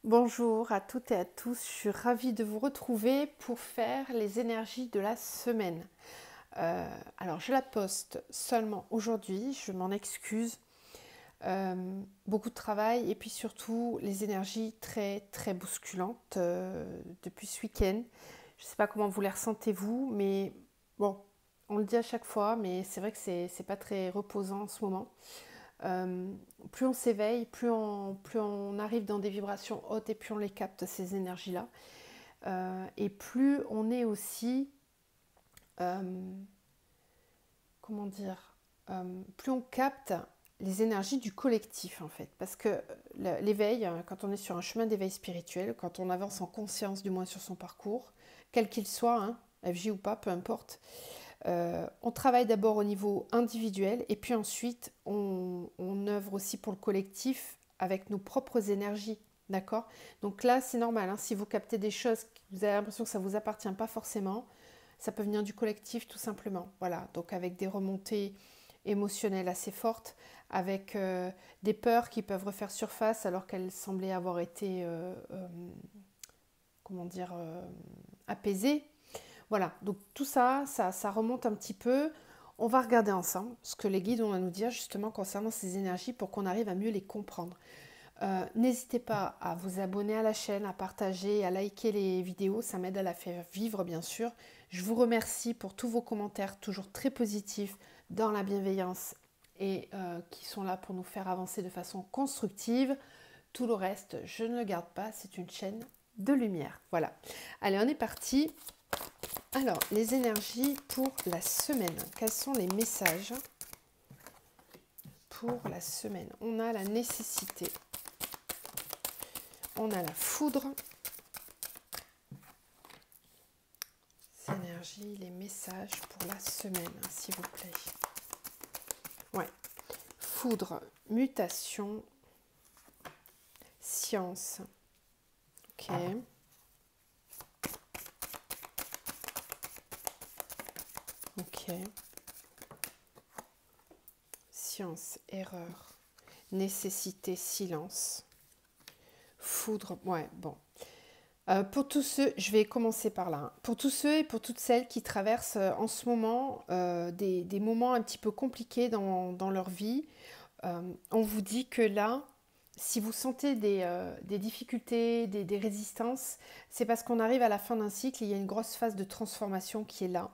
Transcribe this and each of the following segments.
Bonjour à toutes et à tous, je suis ravie de vous retrouver pour faire les énergies de la semaine. Alors je la poste seulement aujourd'hui, je m'en excuse. Beaucoup de travail et puis surtout les énergies très très bousculantes depuis ce week-end. Je ne sais pas comment vous les ressentez vous, mais bon, on le dit à chaque fois, mais c'est vrai que c'est pas très reposant en ce moment. Euh, Plus on s'éveille, plus on arrive dans des vibrations hautes et plus on les capte, ces énergies-là. Et plus on est aussi, euh, comment dire, plus on capte les énergies du collectif en fait. Parce que l'éveil, quand on est sur un chemin d'éveil spirituel, quand on avance en conscience du moins sur son parcours, quel qu'il soit, hein, FJ ou pas, peu importe, on travaille d'abord au niveau individuel et puis ensuite on œuvre aussi pour le collectif avec nos propres énergies. D'accord. Donc là, c'est normal, hein, si vous captez des choses, vous avez l'impression que ça ne vous appartient pas forcément, ça peut venir du collectif tout simplement. Voilà, donc avec des remontées émotionnelles assez fortes, avec des peurs qui peuvent refaire surface alors qu'elles semblaient avoir été, comment dire, apaisées. Voilà, donc tout ça, ça remonte un petit peu. On va regarder ensemble ce que les guides ont à nous dire justement concernant ces énergies pour qu'on arrive à mieux les comprendre. N'hésitez pas à vous abonner à la chaîne, à partager, à liker les vidéos, ça m'aide à la faire vivre bien sûr. Je vous remercie pour tous vos commentaires toujours très positifs dans la bienveillance et qui sont là pour nous faire avancer de façon constructive. Tout le reste, je ne le garde pas, c'est une chaîne de lumière. Voilà. Allez, on est parti. Alors, les énergies pour la semaine. Quels sont les messages pour la semaine? On a la nécessité. On a la foudre. Les énergies, les messages pour la semaine, s'il vous plaît. Ouais. Foudre, mutation, science. Ok. Ok. Science, erreur, nécessité, silence. Foudre, ouais, bon. Pour tous ceux, je vais commencer par là, hein. Pour tous ceux et pour toutes celles qui traversent en ce moment des moments un petit peu compliqués dans leur vie, on vous dit que là, si vous sentez des difficultés, des résistances, c'est parce qu'on arrive à la fin d'un cycle, et il y a une grosse phase de transformation qui est là.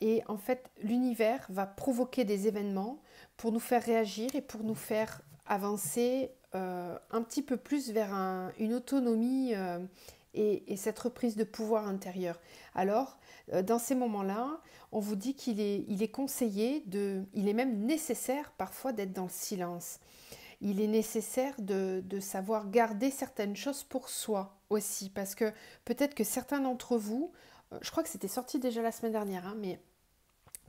Et en fait, l'univers va provoquer des événements pour nous faire réagir et pour nous faire avancer un petit peu plus vers une autonomie et cette reprise de pouvoir intérieur. Alors, dans ces moments-là, on vous dit il est conseillé, il est même nécessaire parfois d'être dans le silence. Il est nécessaire de savoir garder certaines choses pour soi aussi, parce que peut-être que certains d'entre vous, je crois que c'était sorti déjà la semaine dernière, hein, mais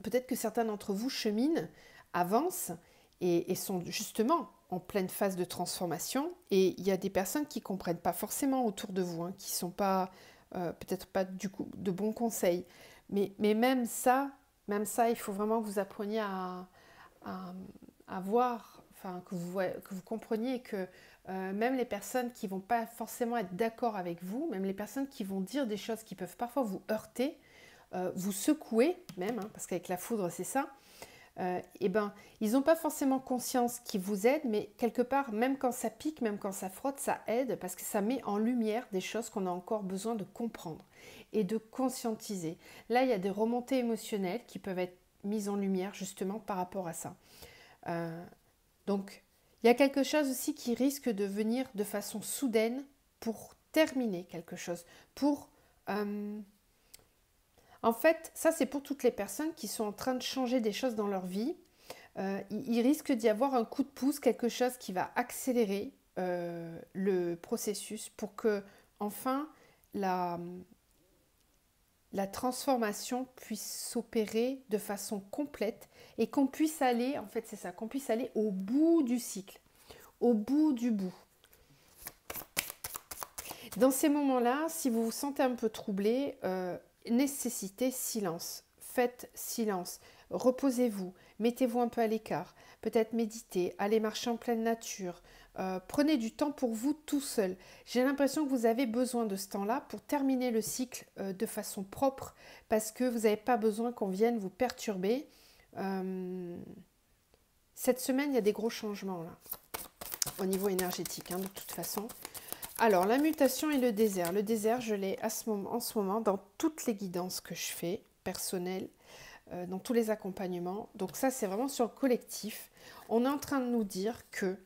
peut-être que certains d'entre vous cheminent, avancent et sont justement en pleine phase de transformation. Et il y a des personnes qui ne comprennent pas forcément autour de vous, hein, qui ne sont pas, peut-être pas du coup de bons conseils. Mais même ça, il faut vraiment que vous appreniez à, à voir, enfin, que vous compreniez que même les personnes qui ne vont pas forcément être d'accord avec vous, même les personnes qui vont dire des choses qui peuvent parfois vous heurter, vous secouer même, hein, parce qu'avec la foudre c'est ça, et ben ils n'ont pas forcément conscience qu'ils vous aident, mais quelque part, même quand ça pique, même quand ça frotte, ça aide parce que ça met en lumière des choses qu'on a encore besoin de comprendre et de conscientiser. Là, il y a des remontées émotionnelles qui peuvent être mises en lumière justement par rapport à ça. Euh, donc, il y a quelque chose aussi qui risque de venir de façon soudaine pour terminer quelque chose, pour en fait, ça c'est pour toutes les personnes qui sont en train de changer des choses dans leur vie. Il risque d'y avoir un coup de pouce, quelque chose qui va accélérer le processus pour que enfin la, la transformation puisse s'opérer de façon complète et qu'on puisse aller, en fait c'est ça, qu'on puisse aller au bout du cycle, au bout du bout. Dans ces moments-là, si vous vous sentez un peu troublé, nécessitez silence. Faites silence. Reposez-vous. Mettez-vous un peu à l'écart. Peut-être méditer, aller marcher en pleine nature, Prenez du temps pour vous tout seul. J'ai l'impression que vous avez besoin de ce temps-là pour terminer le cycle de façon propre parce que vous n'avez pas besoin qu'on vienne vous perturber. Cette semaine, il y a des gros changements là, au niveau énergétique, hein, de toute façon. Alors, la mutation et le désert. Le désert, je l'ai en ce moment dans toutes les guidances que je fais, personnelles, dans tous les accompagnements. Donc ça, c'est vraiment sur le collectif. On est en train de nous dire que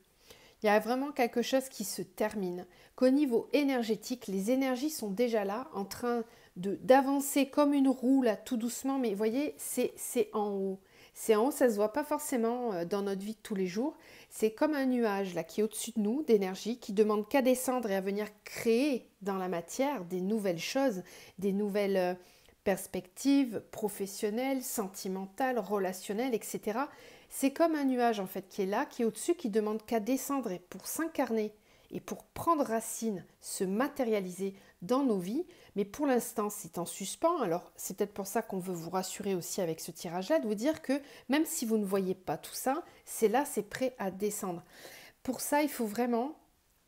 il y a vraiment quelque chose qui se termine, qu'au niveau énergétique, les énergies sont déjà là, en train d'avancer comme une roue, là, tout doucement, mais vous voyez, c'est en haut. C'est en haut, ça ne se voit pas forcément dans notre vie de tous les jours. C'est comme un nuage là, qui est au-dessus de nous, d'énergie, qui demande qu'à descendre et à venir créer dans la matière des nouvelles choses, des nouvelles perspectives professionnelles, sentimentales, relationnelles, etc. C'est comme un nuage en fait qui est là, qui est au-dessus, qui demande qu'à descendre et pour s'incarner et pour prendre racine, se matérialiser dans nos vies. Mais pour l'instant, c'est en suspens. Alors, c'est peut-être pour ça qu'on veut vous rassurer aussi avec ce tirage-là, de vous dire que même si vous ne voyez pas tout ça, c'est là, c'est prêt à descendre. Pour ça, il faut vraiment,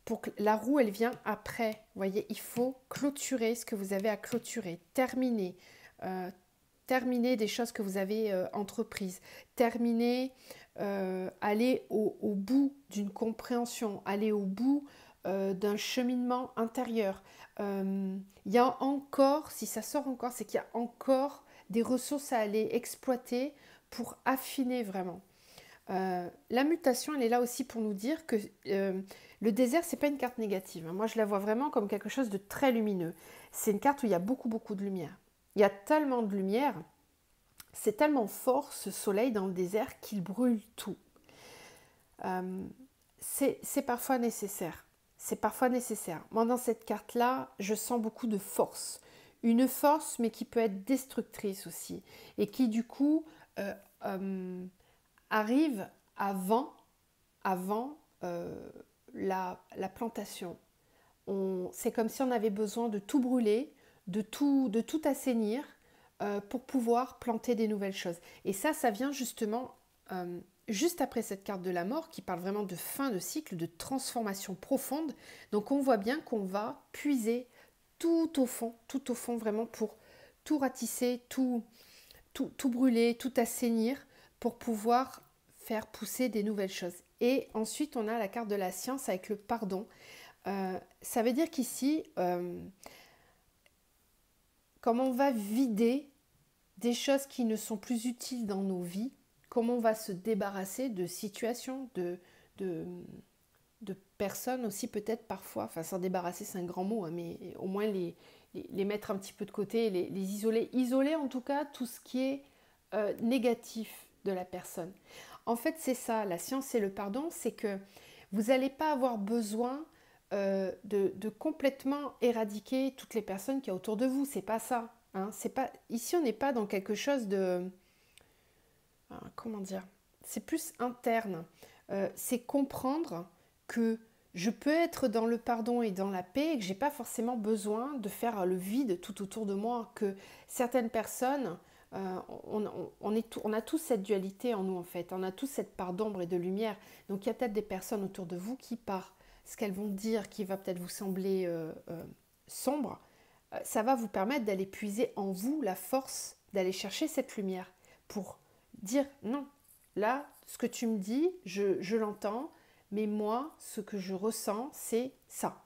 pour que la roue, elle vient après. Vous voyez, il faut clôturer ce que vous avez à clôturer, terminer. Terminer des choses que vous avez entreprises, terminer, aller au bout d'une compréhension, aller au bout d'un cheminement intérieur. Il y a encore, si ça sort encore, c'est qu'il y a encore des ressources à aller exploiter pour affiner vraiment. La mutation, elle est là aussi pour nous dire que le désert, c'est pas une carte négative. Moi, je la vois vraiment comme quelque chose de très lumineux. C'est une carte où il y a beaucoup, beaucoup de lumière. Il y a tellement de lumière, c'est tellement fort ce soleil dans le désert qu'il brûle tout. C'est parfois nécessaire. C'est parfois nécessaire. Moi, dans cette carte-là, je sens beaucoup de force. Une force, mais qui peut être destructrice aussi. Et qui, du coup, arrive avant la plantation. C'est comme si on avait besoin de tout brûler, de tout assainir pour pouvoir planter des nouvelles choses. Et ça vient justement juste après cette carte de la mort qui parle vraiment de fin de cycle, de transformation profonde. Donc on voit bien qu'on va puiser tout au fond vraiment pour tout ratisser, tout brûler, tout assainir pour pouvoir faire pousser des nouvelles choses. Et ensuite on a la carte de la science avec le pardon. Ça veut dire qu'ici, comme on va vider des choses qui ne sont plus utiles dans nos vies, comment on va se débarrasser de situations, de personnes aussi peut-être parfois, enfin s'en débarrasser c'est un grand mot, hein, mais au moins les mettre un petit peu de côté, les isoler. Isoler en tout cas tout ce qui est négatif de la personne. En fait c'est ça, la science et le pardon, c'est que vous n'allez pas avoir besoin de complètement éradiquer toutes les personnes qu'il y a autour de vous. C'est pas ça. Hein. C'est pas, ici, on n'est pas dans quelque chose de... comment dire? C'est plus interne. C'est comprendre que je peux être dans le pardon et dans la paix et que je n'ai pas forcément besoin de faire le vide tout autour de moi. Que certaines personnes... on a tous cette dualité en nous en fait. On a tous cette part d'ombre et de lumière. Donc il y a peut-être des personnes autour de vous qui partent ce qu'elles vont dire qui va peut-être vous sembler sombre, ça va vous permettre d'aller puiser en vous la force d'aller chercher cette lumière pour dire non, là, ce que tu me dis, je l'entends, mais moi, ce que je ressens, c'est ça.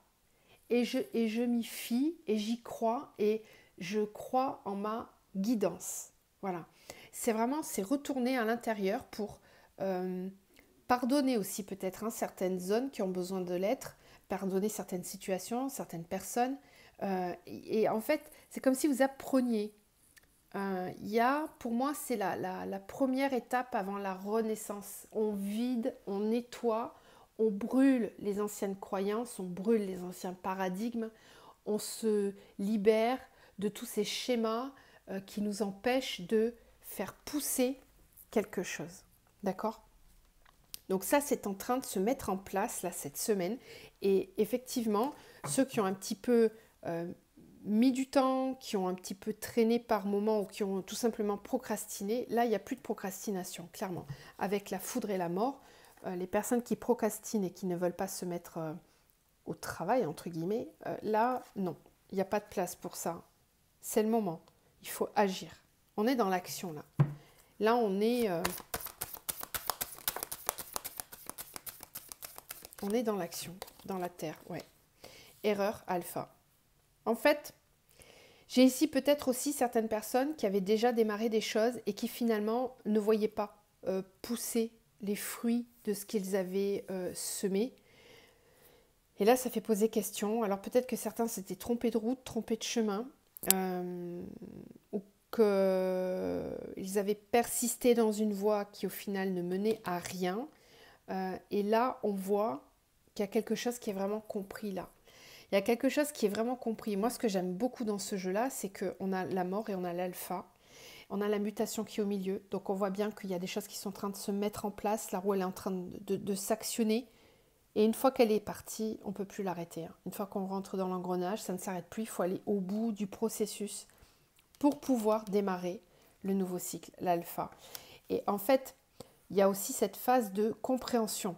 Et je m'y fie et j'y crois et je crois en ma guidance. Voilà. C'est vraiment, c'est retourner à l'intérieur pour... pardonner aussi peut-être certaines zones qui ont besoin de l'être, pardonner certaines situations, certaines personnes. Et en fait, c'est comme si vous appreniez. Pour moi, c'est la première étape avant la renaissance. On vide, on nettoie, on brûle les anciennes croyances, on brûle les anciens paradigmes, on se libère de tous ces schémas qui nous empêchent de faire pousser quelque chose. D'accord ? Donc ça, c'est en train de se mettre en place là cette semaine. Et effectivement, ceux qui ont un petit peu mis du temps, qui ont un petit peu traîné par moment ou qui ont tout simplement procrastiné, là, il n'y a plus de procrastination, clairement. Avec la foudre et la mort, les personnes qui procrastinent et qui ne veulent pas se mettre au travail, entre guillemets, là, non, il n'y a pas de place pour ça. C'est le moment, il faut agir. On est dans l'action, là. Là, on est dans l'action, dans la terre, ouais. Erreur alpha. En fait, j'ai ici peut-être aussi certaines personnes qui avaient déjà démarré des choses et qui finalement ne voyaient pas pousser les fruits de ce qu'ils avaient semé. Et là, ça fait poser question. Alors peut-être que certains s'étaient trompés de route, trompés de chemin, ou qu'ils avaient persisté dans une voie qui au final ne menait à rien. Et là, on voit qu'il y a quelque chose qui est vraiment compris là. Il y a quelque chose qui est vraiment compris. Moi, ce que j'aime beaucoup dans ce jeu-là, c'est qu'on a la mort et on a l'alpha. On a la mutation qui est au milieu. Donc, on voit bien qu'il y a des choses qui sont en train de se mettre en place. La roue, elle est en train de s'actionner. Et une fois qu'elle est partie, on ne peut plus l'arrêter. Une fois qu'on rentre dans l'engrenage, ça ne s'arrête plus. Il faut aller au bout du processus pour pouvoir démarrer le nouveau cycle, l'alpha. Et en fait, il y a aussi cette phase de compréhension.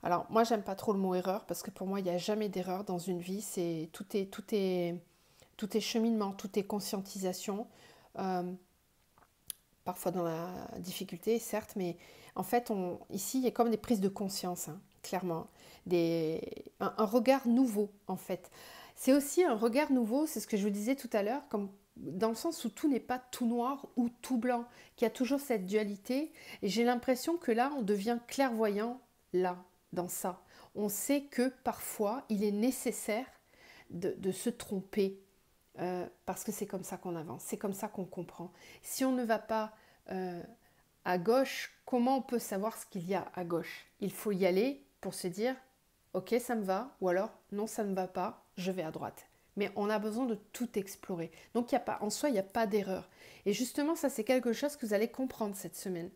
Alors, moi, j'aime pas trop le mot erreur parce que pour moi, il n'y a jamais d'erreur dans une vie. Tout est cheminement, tout est conscientisation. Parfois dans la difficulté, certes, mais en fait, ici, il y a comme des prises de conscience, hein, clairement. Un regard nouveau, en fait. C'est aussi un regard nouveau, c'est ce que je vous disais tout à l'heure, comme dans le sens où tout n'est pas tout noir ou tout blanc, qu'il y a toujours cette dualité. Et j'ai l'impression que là, on devient clairvoyant, là, dans ça. On sait que parfois, il est nécessaire de se tromper, parce que c'est comme ça qu'on avance, c'est comme ça qu'on comprend. Si on ne va pas à gauche, comment on peut savoir ce qu'il y a à gauche? Il faut y aller pour se dire, ok, ça me va, ou alors, non, ça ne va pas, je vais à droite. Mais on a besoin de tout explorer. Donc, en soi, il n'y a pas d'erreur. Et justement, ça, c'est quelque chose que vous allez comprendre cette semaine.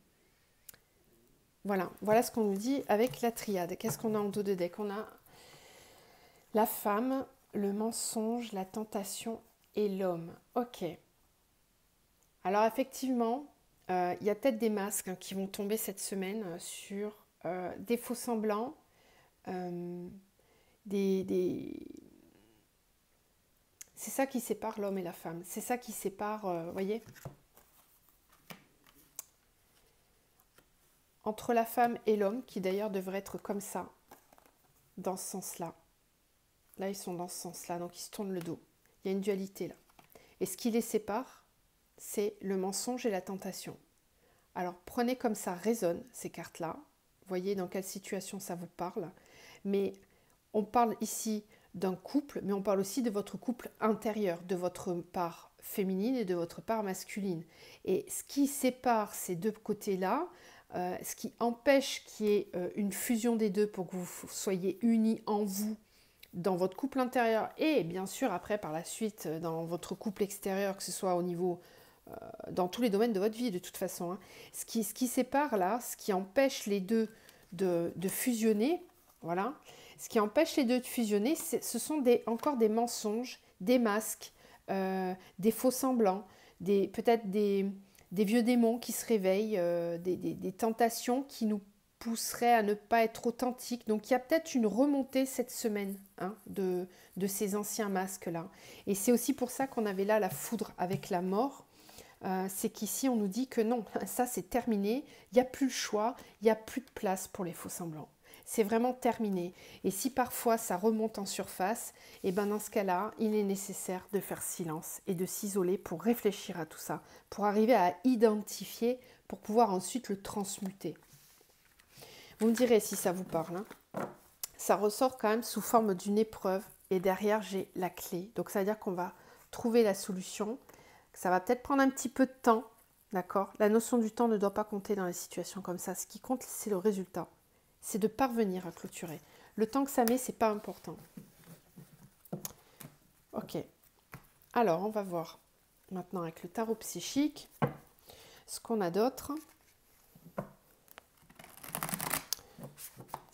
Voilà ce qu'on nous dit avec la triade. Qu'est-ce qu'on a en dos de deck? On a la femme, le mensonge, la tentation et l'homme. Ok. Alors effectivement, il y a peut-être des masques, hein, qui vont tomber cette semaine sur des faux semblants, des... C'est ça qui sépare l'homme et la femme. C'est ça qui sépare, vous voyez, entre la femme et l'homme, qui d'ailleurs devrait être comme ça, dans ce sens-là. Là, ils sont dans ce sens-là, donc ils se tournent le dos. Il y a une dualité là. Et ce qui les sépare, c'est le mensonge et la tentation. Alors, prenez comme ça résonne ces cartes-là. Voyez dans quelle situation ça vous parle. Mais on parle ici d'un couple, mais on parle aussi de votre couple intérieur, de votre part féminine et de votre part masculine. Et ce qui sépare ces deux côtés-là, ce qui empêche qu'il y ait une fusion des deux pour que vous soyez unis en vous, dans votre couple intérieur et bien sûr après par la suite dans votre couple extérieur, que ce soit au niveau, dans tous les domaines de votre vie de toute façon, hein. Ce qui sépare là, ce qui empêche les deux de fusionner, voilà, ce qui empêche les deux de fusionner, ce sont encore des mensonges, des masques, des faux semblants, peut-être des vieux démons qui se réveillent, des tentations qui nous pousseraient à ne pas être authentiques. Donc il y a peut-être une remontée cette semaine, hein, de ces anciens masques-là. Et c'est aussi pour ça qu'on avait là la foudre avec la mort. C'est qu'ici on nous dit que non, ça c'est terminé, il n'y a plus le choix, il n'y a plus de place pour les faux semblants. C'est vraiment terminé. Et si parfois ça remonte en surface, et ben dans ce cas-là, il est nécessaire de faire silence et de s'isoler pour réfléchir à tout ça, pour arriver à identifier, pour pouvoir ensuite le transmuter. Vous me direz si ça vous parle, hein. Ça ressort quand même sous forme d'une épreuve et derrière j'ai la clé. Donc ça veut dire qu'on va trouver la solution. Ça va peut-être prendre un petit peu de temps, d'accord? La notion du temps ne doit pas compter dans les situations comme ça. Ce qui compte, c'est le résultat. C'est de parvenir à clôturer. Le temps que ça met, c'est pas important. Ok. Alors, on va voir maintenant avec le tarot psychique ce qu'on a d'autre.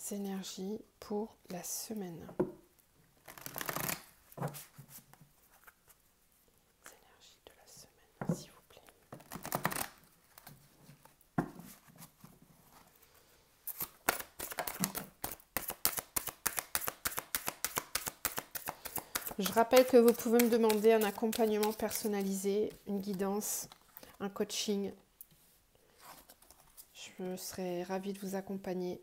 Énergie pour la semaine. Énergie de la semaine, s'il vous plaît. Je rappelle que vous pouvez me demander un accompagnement personnalisé, une guidance, un coaching. Je serai ravie de vous accompagner.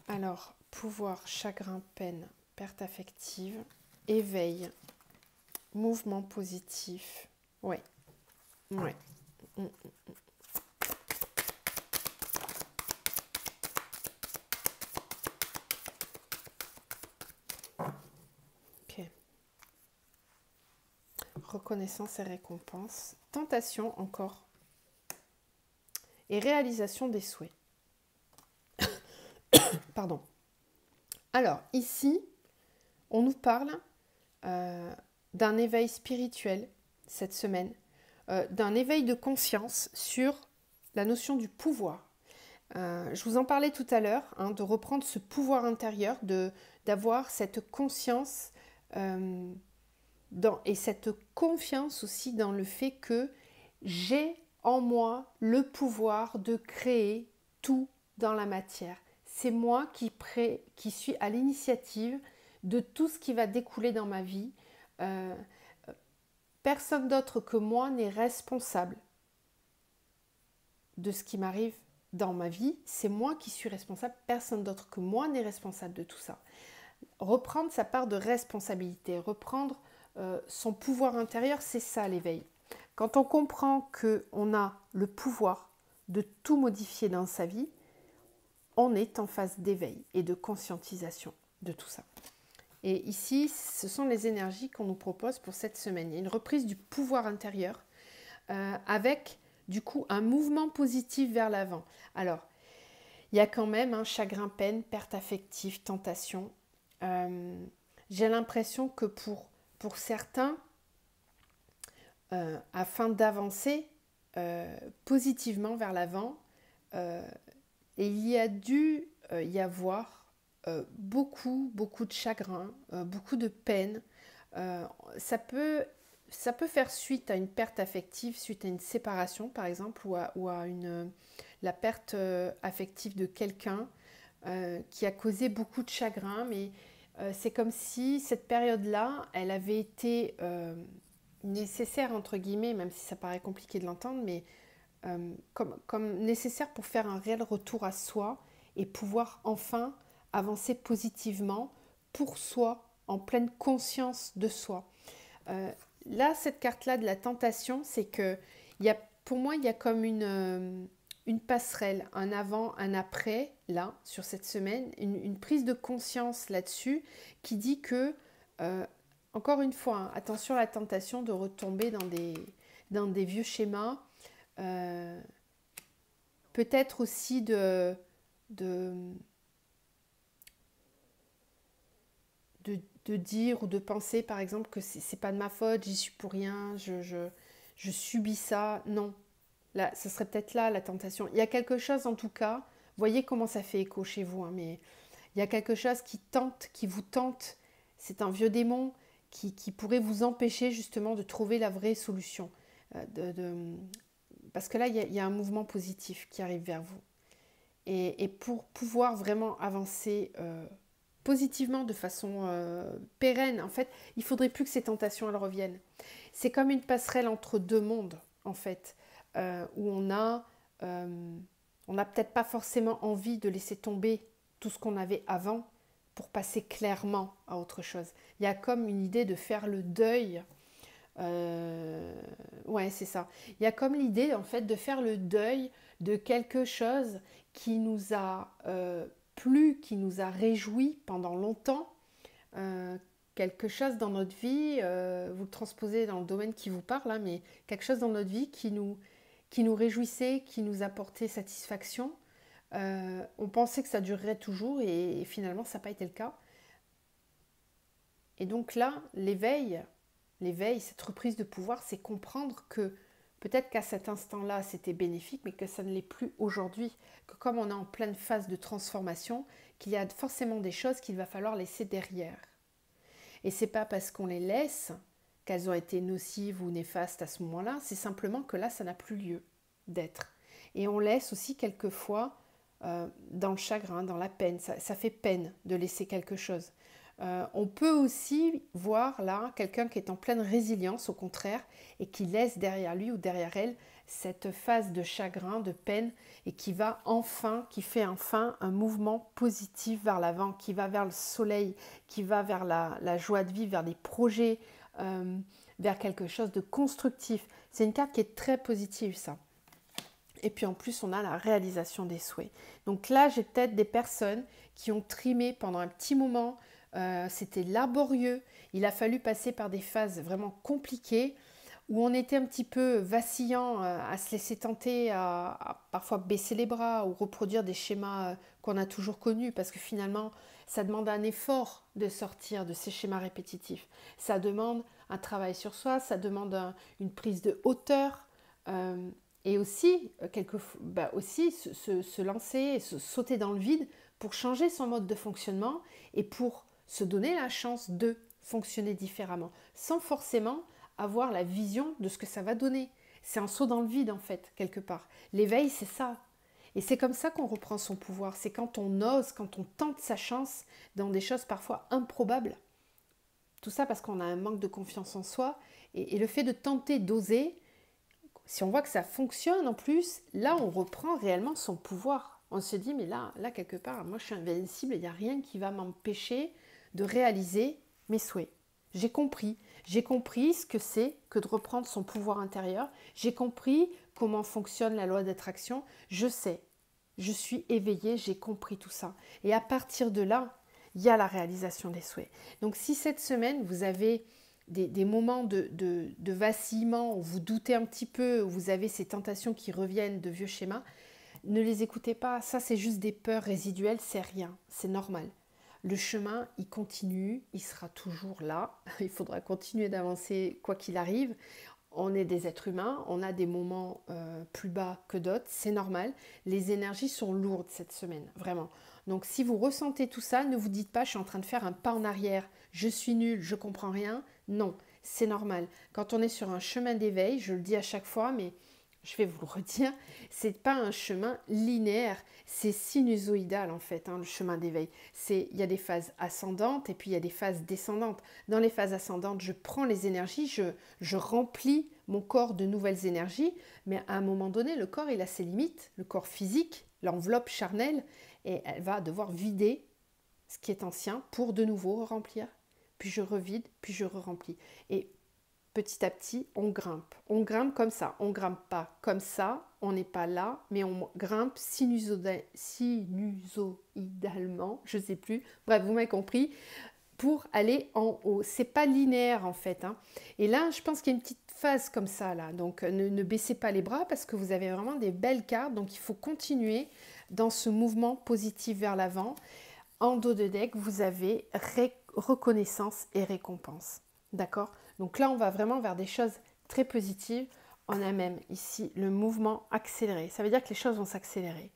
Alors, pouvoir, chagrin, peine, perte affective, éveil, mouvement positif. Ouais, ouais. Ok. Reconnaissance et récompense. Tentation encore. Et réalisation des souhaits. Pardon. Alors, ici, on nous parle d'un éveil spirituel cette semaine, d'un éveil de conscience sur la notion du pouvoir. Je vous en parlais tout à l'heure, hein, de reprendre ce pouvoir intérieur, d'avoir cette conscience et cette confiance aussi dans le fait que j'ai en moi le pouvoir de créer tout dans la matière. C'est moi qui suis à l'initiative de tout ce qui va découler dans ma vie. Personne d'autre que moi n'est responsable de ce qui m'arrive dans ma vie. C'est moi qui suis responsable. Personne d'autre que moi n'est responsable de tout ça. Reprendre sa part de responsabilité, reprendre son pouvoir intérieur, c'est ça l'éveil. Quand on comprend qu'on a le pouvoir de tout modifier dans sa vie, on est en phase d'éveil et de conscientisation de tout ça. Et ici, ce sont les énergies qu'on nous propose pour cette semaine. Il y a une reprise du pouvoir intérieur avec du coup un mouvement positif vers l'avant. Alors, il y a quand même un chagrin, peine, perte affective, tentation. J'ai l'impression que pour certains, afin d'avancer positivement vers l'avant, il y a dû y avoir beaucoup de chagrin, beaucoup de peine. Ça peut faire suite à une perte affective, suite à une séparation par exemple, ou à la perte affective de quelqu'un qui a causé beaucoup de chagrin, mais c'est comme si cette période-là, elle avait été nécessaire, entre guillemets, même si ça paraît compliqué de l'entendre, mais comme nécessaire pour faire un réel retour à soi et pouvoir enfin avancer positivement pour soi, en pleine conscience de soi. Là, cette carte-là de la tentation, c'est que pour moi, il y a comme une passerelle, un avant, un après, là, sur cette semaine, une prise de conscience là-dessus qui dit que, encore une fois, hein, attention à la tentation de retomber dans des vieux schémas, peut-être aussi de dire ou de penser par exemple que c'est pas de ma faute, j'y suis pour rien, je subis ça. Non, là, ce serait peut-être là la tentation. Il y a quelque chose en tout cas, voyez comment ça fait écho chez vous, hein, mais il y a quelque chose qui vous tente, c'est un vieux démon qui pourrait vous empêcher justement de trouver la vraie solution. Parce que là, il y a un mouvement positif qui arrive vers vous. Et pour pouvoir vraiment avancer positivement, de façon pérenne, en fait, il ne faudrait plus que ces tentations elles reviennent. C'est comme une passerelle entre deux mondes, en fait, où on n'a peut-être pas forcément envie de laisser tomber tout ce qu'on avait avant pour passer clairement à autre chose. Il y a comme une idée de faire le deuil. Ouais, c'est ça. Il y a comme l'idée, en fait, de faire le deuil de quelque chose qui nous a plu, qui nous a réjoui pendant longtemps, quelque chose dans notre vie, vous le transposez dans le domaine qui vous parle, hein, mais quelque chose dans notre vie qui nous réjouissait, qui nous apportait satisfaction. On pensait que ça durerait toujours et finalement ça n'a pas été le cas. Et donc là, l'éveil, cette reprise de pouvoir, c'est comprendre que peut-être qu'à cet instant-là, c'était bénéfique, mais que ça ne l'est plus aujourd'hui. Que comme on est en pleine phase de transformation, qu'il y a forcément des choses qu'il va falloir laisser derrière. Et c'est pas parce qu'on les laisse qu'elles ont été nocives ou néfastes à ce moment-là, c'est simplement que là, ça n'a plus lieu d'être. Et on laisse aussi quelquefois dans le chagrin, dans la peine. Ça fait peine de laisser quelque chose. On peut aussi voir là quelqu'un qui est en pleine résilience, au contraire, et qui laisse derrière lui ou derrière elle cette phase de chagrin, de peine, et qui fait enfin un mouvement positif vers l'avant, qui va vers le soleil, qui va vers la joie de vivre, vers des projets, vers quelque chose de constructif. C'est une carte qui est très positive, ça. Et puis en plus, on a la réalisation des souhaits. Donc là, j'ai peut-être des personnes qui ont trimé pendant un petit moment. C'était laborieux. Il a fallu passer par des phases vraiment compliquées où on était un petit peu vacillant à se laisser tenter, à parfois baisser les bras ou reproduire des schémas qu'on a toujours connus parce que finalement, ça demande un effort de sortir de ces schémas répétitifs. Ça demande un travail sur soi, ça demande une prise de hauteur. Et aussi, aussi se lancer, se sauter dans le vide pour changer son mode de fonctionnement et pour se donner la chance de fonctionner différemment, sans forcément avoir la vision de ce que ça va donner. C'est un saut dans le vide en fait, quelque part. L'éveil, c'est ça. Et c'est comme ça qu'on reprend son pouvoir. C'est quand on ose, quand on tente sa chance dans des choses parfois improbables. Tout ça parce qu'on a un manque de confiance en soi. Et le fait de tenter, d'oser, si on voit que ça fonctionne en plus, là on reprend réellement son pouvoir. On se dit mais là quelque part, moi je suis invincible, il n'y a rien qui va m'empêcher de réaliser mes souhaits. J'ai compris ce que c'est que de reprendre son pouvoir intérieur. J'ai compris comment fonctionne la loi d'attraction. Je sais, je suis éveillée, j'ai compris tout ça. Et à partir de là, il y a la réalisation des souhaits. Donc si cette semaine vous avez des moments de vacillement où vous doutez un petit peu, où vous avez ces tentations qui reviennent de vieux schémas, ne les écoutez pas. Ça, c'est juste des peurs résiduelles, c'est rien, c'est normal. Le chemin, il continue, il sera toujours là. Il faudra continuer d'avancer quoi qu'il arrive. On est des êtres humains, on a des moments plus bas que d'autres, c'est normal. Les énergies sont lourdes cette semaine, vraiment. Donc si vous ressentez tout ça, ne vous dites pas je suis en train de faire un pas en arrière, je suis nulle, je comprends rien. Non, c'est normal. Quand on est sur un chemin d'éveil, je le dis à chaque fois, mais je vais vous le redire, c'est pas un chemin linéaire, c'est sinusoïdal en fait, le chemin d'éveil. Il y a des phases ascendantes et puis il y a des phases descendantes. Dans les phases ascendantes, je prends les énergies, je remplis mon corps de nouvelles énergies, mais à un moment donné, le corps il a ses limites, le corps physique, l'enveloppe charnelle, et elle va devoir vider ce qui est ancien pour de nouveau remplir. Puis je revide, puis je re-remplis. Et petit à petit, on grimpe. On grimpe comme ça. On grimpe pas comme ça. On n'est pas là, mais on grimpe sinusoïdalement, je ne sais plus. Bref, vous m'avez compris, pour aller en haut. C'est pas linéaire en fait. Et là, je pense qu'il y a une petite phase comme ça là. Donc ne baissez pas les bras parce que vous avez vraiment des belles cartes. Donc il faut continuer dans ce mouvement positif vers l'avant. En dos de deck, vous avez reconnaissance et récompense. D'accord? Donc là, on va vraiment vers des choses très positives. On a même ici le mouvement accéléré. Ça veut dire que les choses vont s'accélérer.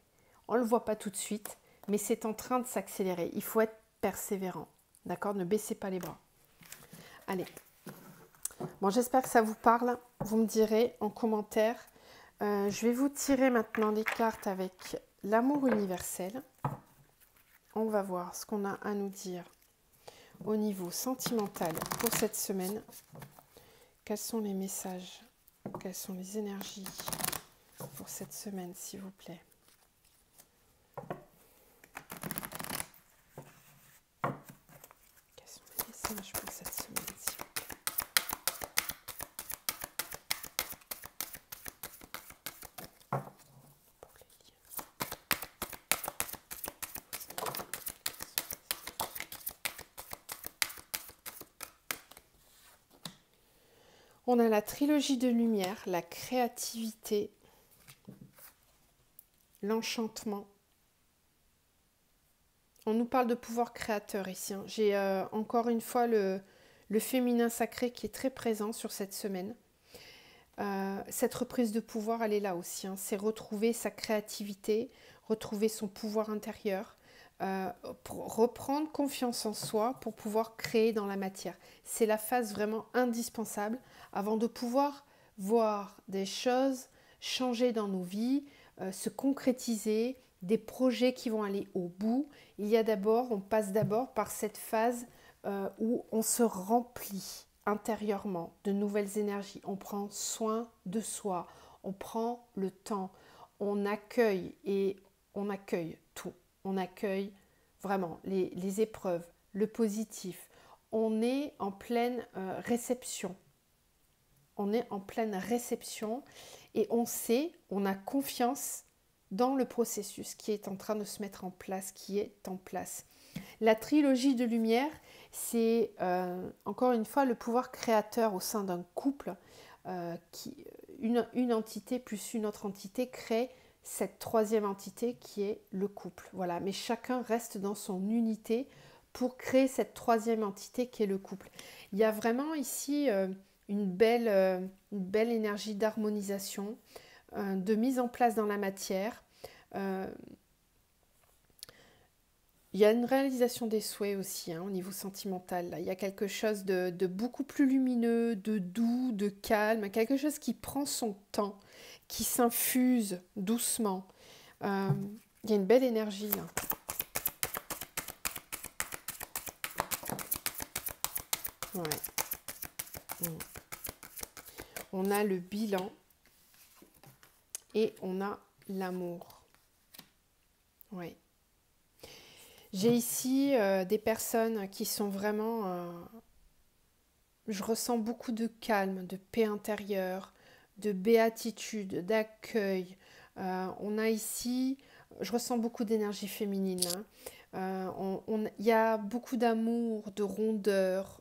On ne le voit pas tout de suite, mais c'est en train de s'accélérer. Il faut être persévérant. D'accord? Ne baissez pas les bras. Allez. Bon, j'espère que ça vous parle. Vous me direz en commentaire. Je vais vous tirer maintenant des cartes avec l'amour universel. On va voir ce qu'on a à nous dire au niveau sentimental pour cette semaine. Quels sont les messages? Quelles sont les énergies pour cette semaine, s'il vous plaît? Quels sont les messages pour cette semaine, s'il vous plaît? Pour les liens. On a la trilogie de lumière, la créativité, l'enchantement. On nous parle de pouvoir créateur ici. J'ai encore une fois le féminin sacré qui est très présent sur cette semaine. Cette reprise de pouvoir, elle est là aussi. C'est retrouver sa créativité, retrouver son pouvoir intérieur, pour reprendre confiance en soi pour pouvoir créer dans la matière. C'est la phase vraiment indispensable avant de pouvoir voir des choses changer dans nos vies, se concrétiser, des projets qui vont aller au bout. On passe d'abord par cette phase où on se remplit intérieurement de nouvelles énergies. On prend soin de soi, on prend le temps, on accueille et on accueille tout. On accueille vraiment les épreuves, le positif. On est en pleine réception. On est en pleine réception et on sait, on a confiance dans le processus qui est en train de se mettre en place, qui est en place. La trilogie de lumière, c'est encore une fois le pouvoir créateur au sein d'un couple. Une entité plus une autre entité crée cette troisième entité qui est le couple. Voilà, mais chacun reste dans son unité pour créer cette troisième entité qui est le couple. Il y a vraiment ici une belle énergie d'harmonisation, de mise en place dans la matière. Il y a une réalisation des souhaits aussi au niveau sentimental. Là. Il y a quelque chose de beaucoup plus lumineux, de doux, de calme, quelque chose qui prend son temps, qui s'infuse doucement. Il y a une belle énergie là. Ouais. On a le bilan et on a l'amour. Ouais. J'ai ici des personnes qui sont vraiment... je ressens beaucoup de calme, de paix intérieure, de béatitude, d'accueil. On a ici... Je ressens beaucoup d'énergie féminine. Il y a beaucoup d'amour, de rondeur,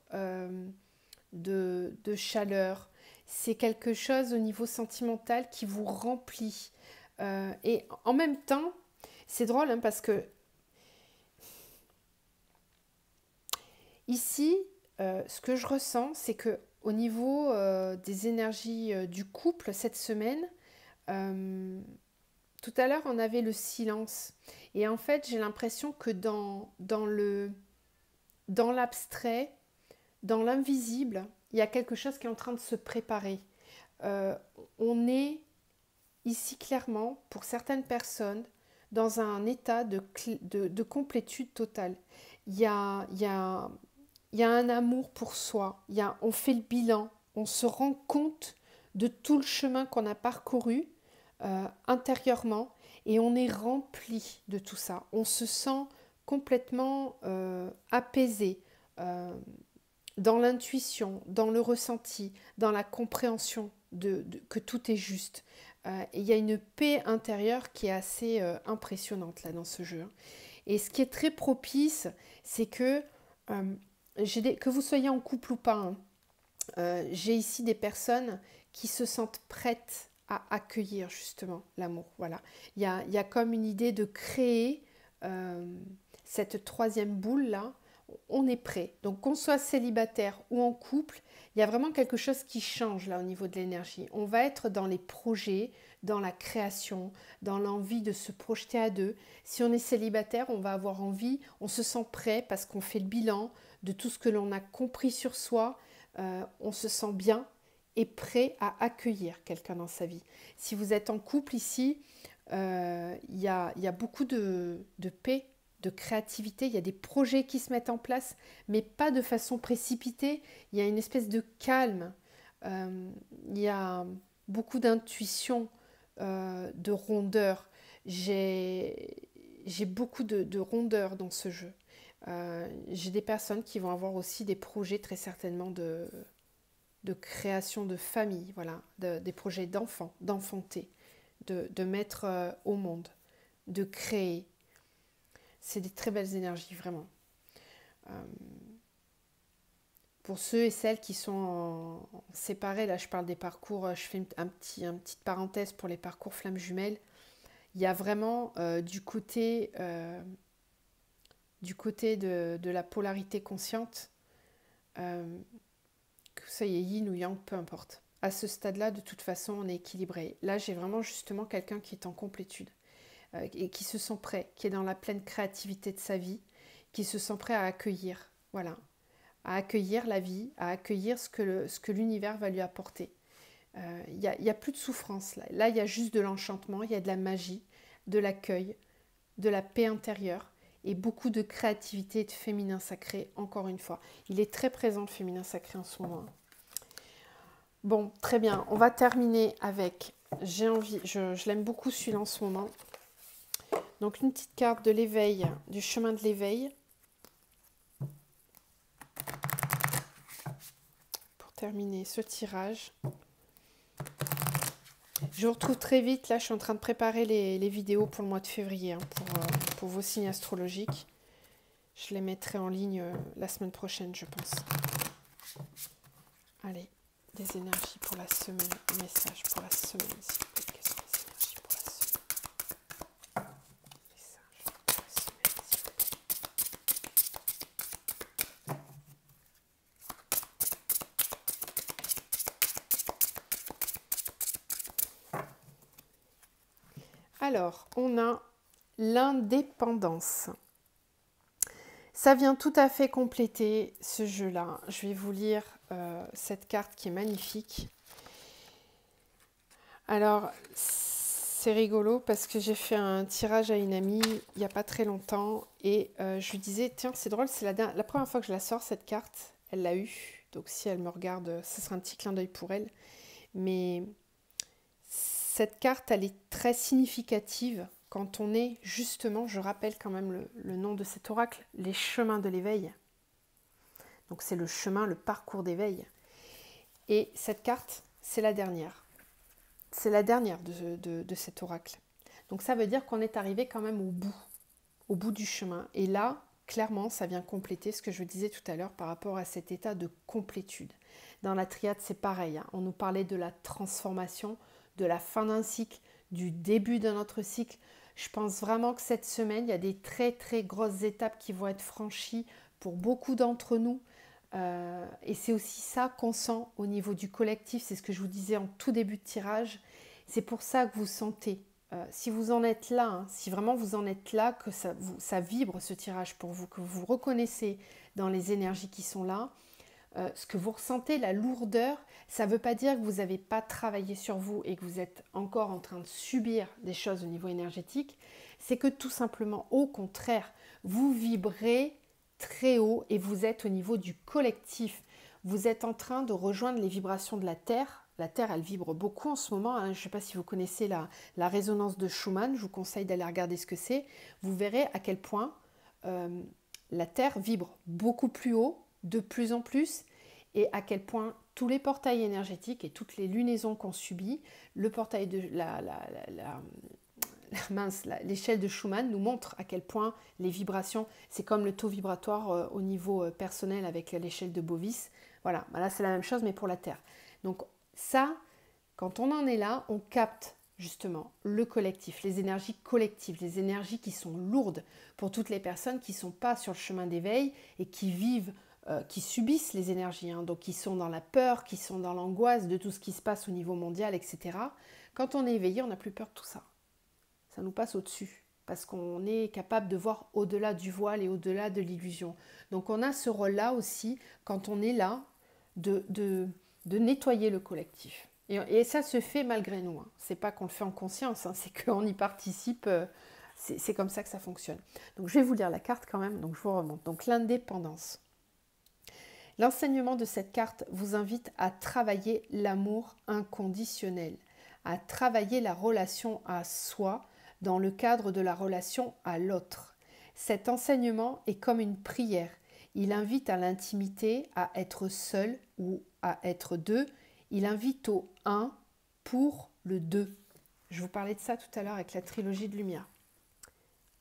de chaleur. C'est quelque chose au niveau sentimental qui vous remplit. Et en même temps, c'est drôle parce que ici, ce que je ressens, c'est que au niveau des énergies du couple cette semaine, tout à l'heure on avait le silence. Et en fait, j'ai l'impression que dans l'abstrait, dans l'invisible, il y a quelque chose qui est en train de se préparer. On est ici clairement, pour certaines personnes, dans un état de complétude totale. Il y a un amour pour soi, on fait le bilan, on se rend compte de tout le chemin qu'on a parcouru intérieurement et on est rempli de tout ça. On se sent complètement apaisé dans l'intuition, dans le ressenti, dans la compréhension que tout est juste. Et il y a une paix intérieure qui est assez impressionnante là dans ce jeu. Et ce qui est très propice, c'est que que vous soyez en couple ou pas, j'ai ici des personnes qui se sentent prêtes à accueillir justement l'amour. Voilà. Il y a comme une idée de créer cette troisième boule là. On est prêt. Donc qu'on soit célibataire ou en couple, il y a vraiment quelque chose qui change là au niveau de l'énergie. On va être dans les projets, dans la création, dans l'envie de se projeter à deux. Si on est célibataire, on va avoir envie, on se sent prêt parce qu'on fait le bilan de tout ce que l'on a compris sur soi. On se sent bien et prêt à accueillir quelqu'un dans sa vie. Si vous êtes en couple ici, il y a beaucoup de paix, de créativité, il y a des projets qui se mettent en place, mais pas de façon précipitée. Il y a une espèce de calme, il y a beaucoup d'intuition, de rondeur. J'ai beaucoup de rondeur dans ce jeu. J'ai des personnes qui vont avoir aussi des projets très certainement de création de famille, voilà, des projets d'enfants, d'enfanter, de mettre au monde, de créer. C'est des très belles énergies, vraiment. Pour ceux et celles qui sont séparés, là je parle des parcours, je fais une petite parenthèse pour les parcours flammes jumelles. Il y a vraiment du côté de la polarité consciente, que ça y est yin ou yang, peu importe. À ce stade-là, de toute façon, on est équilibré. Là, j'ai vraiment justement quelqu'un qui est en complétude. Et qui se sent prêt, qui est dans la pleine créativité de sa vie, qui se sent prêt à accueillir, voilà, à accueillir la vie, à accueillir ce que l'univers va lui apporter. Il y a plus de souffrance là. Là, il y a juste de l'enchantement, il y a de la magie, de l'accueil, de la paix intérieure et beaucoup de créativité et de féminin sacré, encore une fois. Il est très présent, le féminin sacré, en ce moment. Bon, très bien. On va terminer avec... je l'aime beaucoup celui-là en ce moment. Donc, une petite carte de l'éveil, du chemin de l'éveil. Pour terminer ce tirage. Je vous retrouve très vite. Là, je suis en train de préparer les vidéos pour le mois de février, hein, pour vos signes astrologiques. Je les mettrai en ligne la semaine prochaine, je pense. Allez, des énergies pour la semaine. Un message pour la semaine, s'il vous plaît. Quelles sont les énergies pour la semaine? Message pour la semaine, s'il vous plaît. Alors, on a l'indépendance. Ça vient tout à fait compléter ce jeu-là. Je vais vous lire cette carte qui est magnifique. Alors, c'est rigolo parce que j'ai fait un tirage à une amie il n'y a pas très longtemps et je lui disais, tiens, c'est drôle, c'est la première fois que je la sors, cette carte. Elle l'a eue, donc si elle me regarde, ce sera un petit clin d'œil pour elle. Mais cette carte, elle est très significative. Quand on est justement, je rappelle quand même le nom de cet oracle, les chemins de l'éveil. Donc c'est le chemin, le parcours d'éveil. Et cette carte, c'est la dernière. C'est la dernière de cet oracle. Donc ça veut dire qu'on est arrivé quand même au bout du chemin. Et là, clairement, ça vient compléter ce que je disais tout à l'heure par rapport à cet état de complétude. Dans la triade, c'est pareil. Hein. On nous parlait de la transformation, de la fin d'un cycle, du début d'un autre cycle. Je pense vraiment que cette semaine, il y a des très très grosses étapes qui vont être franchies pour beaucoup d'entre nous. Et c'est aussi ça qu'on sent au niveau du collectif. C'est ce que je vous disais en tout début de tirage. C'est pour ça que vous sentez. Si vous en êtes là, hein, si vraiment vous en êtes là, que ça vibre ce tirage pour vous, que vous reconnaissez dans les énergies qui sont là, ce que vous ressentez, la lourdeur, ça ne veut pas dire que vous n'avez pas travaillé sur vous et que vous êtes encore en train de subir des choses au niveau énergétique. C'est que tout simplement, au contraire, vous vibrez très haut et vous êtes au niveau du collectif. Vous êtes en train de rejoindre les vibrations de la Terre. La Terre, elle vibre beaucoup en ce moment. Hein. Je ne sais pas si vous connaissez la résonance de Schumann. Je vous conseille d'aller regarder ce que c'est. Vous verrez à quel point la Terre vibre beaucoup plus haut, de plus en plus, et à quel point tous les portails énergétiques et toutes les lunaisons qu'on subit, le portail de l'échelle de Schumann nous montre à quel point les vibrations, c'est comme le taux vibratoire au niveau personnel avec l'échelle de Bovis. Voilà, là c'est la même chose mais pour la Terre. Donc ça, quand on en est là, on capte justement le collectif, les énergies collectives, les énergies qui sont lourdes pour toutes les personnes qui ne sont pas sur le chemin d'éveil et qui vivent, qui subissent les énergies, hein, donc qui sont dans la peur, qui sont dans l'angoisse de tout ce qui se passe au niveau mondial, etc. Quand on est éveillé, on n'a plus peur de tout ça. Ça nous passe au-dessus parce qu'on est capable de voir au-delà du voile et au-delà de l'illusion. Donc on a ce rôle-là aussi, quand on est là, de nettoyer le collectif. Et ça se fait malgré nous. Hein. C'est pas qu'on le fait en conscience, hein, c'est qu'on y participe. C'est comme ça que ça fonctionne. Donc je vais vous lire la carte quand même, donc je vous remonte. Donc l'indépendance. L'enseignement de cette carte vous invite à travailler l'amour inconditionnel, à travailler la relation à soi dans le cadre de la relation à l'autre. Cet enseignement est comme une prière. Il invite à l'intimité, à être seul ou à être deux. Il invite au un pour le deux. Je vous parlais de ça tout à l'heure avec la trilogie de lumière.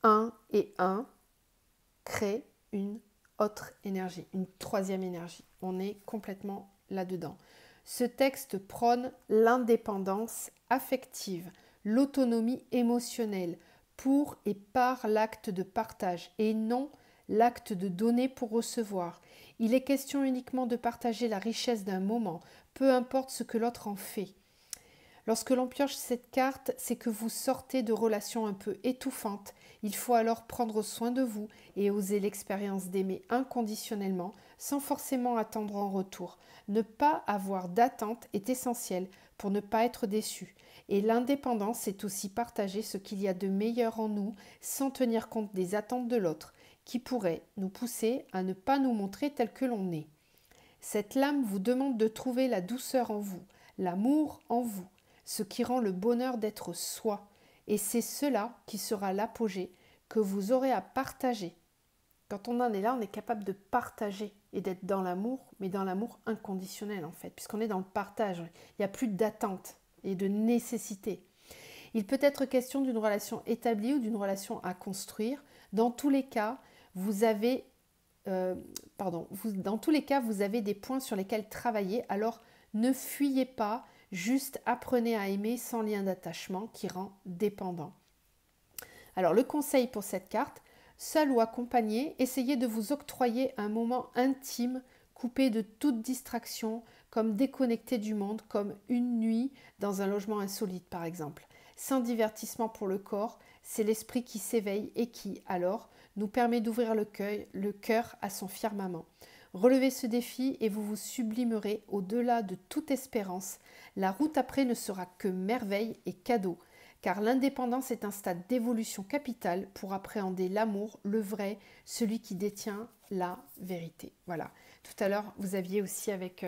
Un et un crée une autre énergie, une troisième énergie. On est complètement là-dedans. Ce texte prône l'indépendance affective, l'autonomie émotionnelle pour et par l'acte de partage et non l'acte de donner pour recevoir. Il est question uniquement de partager la richesse d'un moment, peu importe ce que l'autre en fait. Lorsque l'on pioche cette carte, c'est que vous sortez de relations un peu étouffantes. Il faut alors prendre soin de vous et oser l'expérience d'aimer inconditionnellement sans forcément attendre en retour. Ne pas avoir d'attente est essentiel pour ne pas être déçu. Et l'indépendance, c'est aussi partager ce qu'il y a de meilleur en nous sans tenir compte des attentes de l'autre, qui pourraient nous pousser à ne pas nous montrer tel que l'on est. Cette lame vous demande de trouver la douceur en vous, l'amour en vous, ce qui rend le bonheur d'être soi. Et c'est cela qui sera l'apogée que vous aurez à partager. Quand on en est là, on est capable de partager et d'être dans l'amour, mais dans l'amour inconditionnel en fait, puisqu'on est dans le partage. Il n'y a plus d'attente et de nécessité. Il peut être question d'une relation établie ou d'une relation à construire. Dans tous les cas, vous avez des points sur lesquels travailler, alors ne fuyez pas, juste apprenez à aimer sans lien d'attachement qui rend dépendant. Alors le conseil pour cette carte, seul ou accompagné, essayez de vous octroyer un moment intime, coupé de toute distraction, comme déconnecté du monde, comme une nuit dans un logement insolite par exemple. Sans divertissement pour le corps, c'est l'esprit qui s'éveille et qui, alors, nous permet d'ouvrir le cœur à son firmament. Relevez ce défi et vous vous sublimerez au-delà de toute espérance. La route après ne sera que merveille et cadeau, car l'indépendance est un stade d'évolution capitale pour appréhender l'amour, le vrai, celui qui détient la vérité. Voilà. Tout à l'heure, vous aviez aussi avec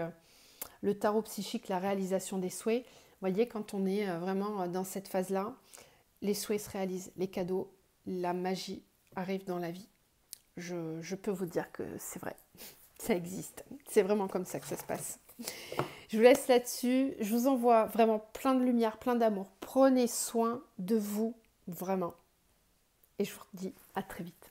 le tarot psychique la réalisation des souhaits. Vous voyez, quand on est vraiment dans cette phase-là, les souhaits se réalisent, les cadeaux, la magie arrive dans la vie. Je peux vous dire que c'est vrai, ça existe. C'est vraiment comme ça que ça se passe. Je vous laisse là-dessus. Je vous envoie vraiment plein de lumière, plein d'amour. Prenez soin de vous, vraiment. Et je vous dis à très vite.